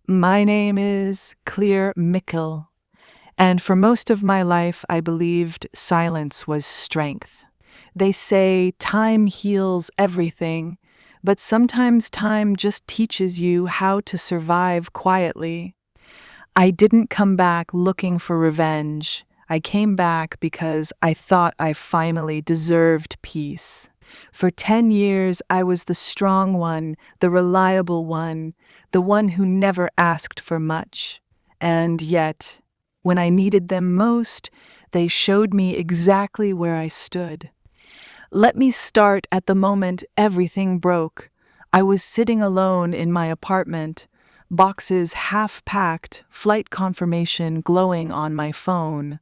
My name is Clear Mikkel, and for most of my life I believed silence was strength. They say time heals everything, but sometimes time just teaches you how to survive quietly. I didn't come back looking for revenge. I came back because I thought I finally deserved peace. For 10 years, I was the strong one, the reliable one, the one who never asked for much. And yet, when I needed them most, they showed me exactly where I stood. Let me start at the moment everything broke. I was sitting alone in my apartment, boxes half packed, flight confirmation glowing on my phone.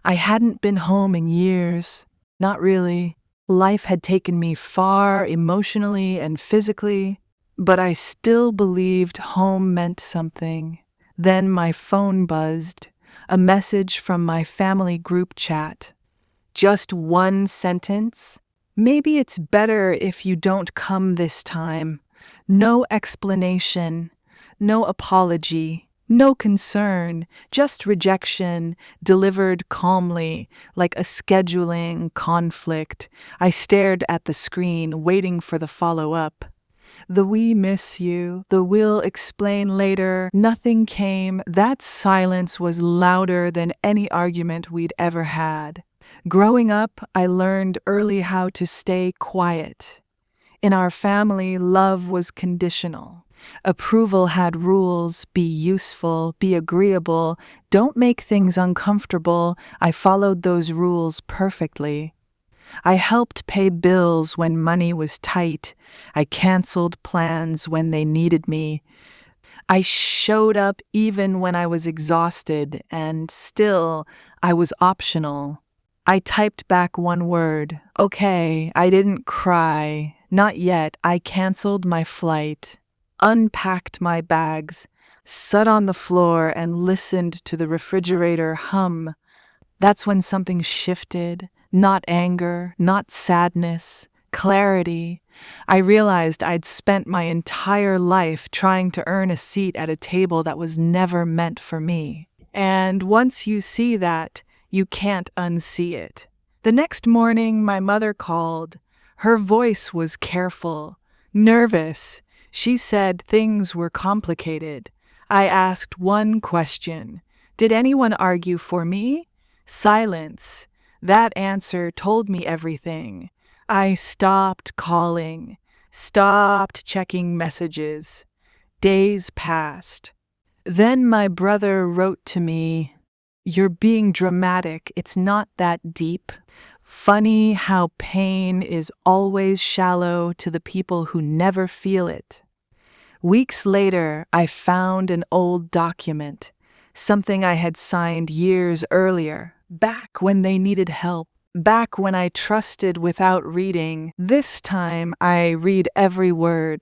I hadn't been home in years. Not really. Life had taken me far emotionally and physically, but I still believed home meant something. Then my phone buzzed, a message from my family group chat. Just one sentence. Maybe it's better if you don't come this time. No explanation, no apology, no concern, just rejection, delivered calmly, like a scheduling conflict. I stared at the screen, waiting for the follow-up. The "we miss you," the "we'll explain later," nothing came. That silence was louder than any argument we'd ever had. Growing up, I learned early how to stay quiet. In our family, love was conditional. Approval had rules: be useful, be agreeable, don't make things uncomfortable. I followed those rules perfectly. I helped pay bills when money was tight. I canceled plans when they needed me. I showed up even when I was exhausted, and still, I was optional. I typed back one word. Okay, I didn't cry. Not yet. I canceled my flight, unpacked my bags, sat on the floor, and listened to the refrigerator hum. That's when something shifted. Not anger, not sadness, clarity. I realized I'd spent my entire life trying to earn a seat at a table that was never meant for me. And once you see that, you can't unsee it. The next morning, my mother called. Her voice was careful, nervous. She said things were complicated. I asked one question. Did anyone argue for me? Silence. That answer told me everything. I stopped calling, stopped checking messages. Days passed. Then my brother wrote to me, "You're being dramatic. It's not that deep. Funny how pain is always shallow to the people who never feel it." Weeks later, I found an old document, something I had signed years earlier, back when they needed help, back when I trusted without reading. This time, I read every word.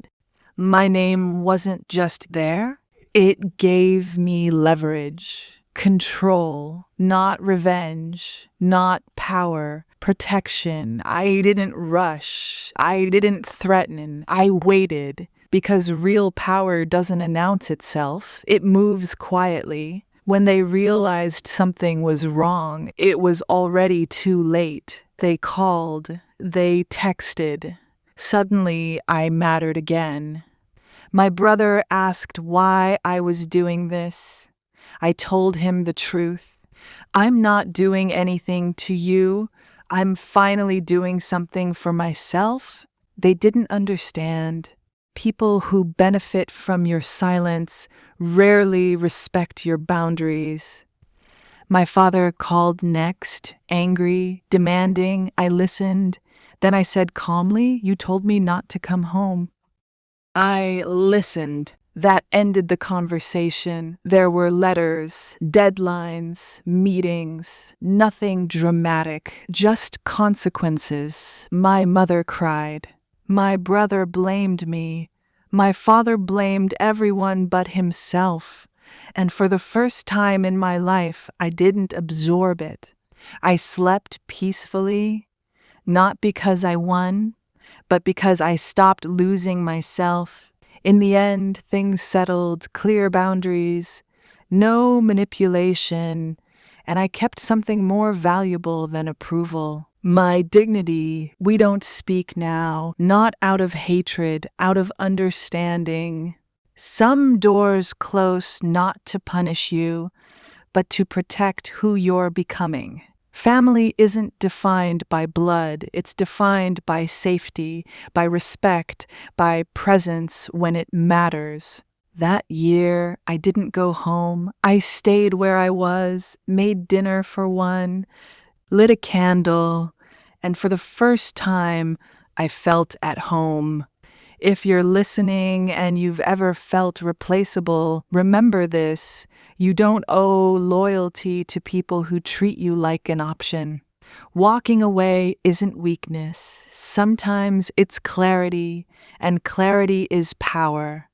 My name wasn't just there. It gave me leverage, control, not revenge, not power, protection. I didn't rush. I didn't threaten. I waited. Because real power doesn't announce itself, it moves quietly. When they realized something was wrong, it was already too late. They called, they texted. Suddenly, I mattered again. My brother asked why I was doing this. I told him the truth. I'm not doing anything to you. I'm finally doing something for myself. They didn't understand. People who benefit from your silence rarely respect your boundaries. My father called next, angry, demanding. I listened. Then I said calmly, "You told me not to come home." I listened. That ended the conversation. There were letters, deadlines, meetings, nothing dramatic, just consequences. My mother cried. My brother blamed me. My father blamed everyone but himself. And for the first time in my life, I didn't absorb it. I slept peacefully, not because I won, but because I stopped losing myself. In the end, things settled, clear boundaries, no manipulation, and I kept something more valuable than approval. My dignity. We don't speak now, not out of hatred, out of understanding. Some doors close not to punish you, but to protect who you're becoming. Family isn't defined by blood, it's defined by safety, by respect, by presence when it matters. That year, I didn't go home. I stayed where I was, made dinner for one, lit a candle, and for the first time, I felt at home. If you're listening and you've ever felt replaceable, remember this. You don't owe loyalty to people who treat you like an option. Walking away isn't weakness. Sometimes it's clarity, and clarity is power.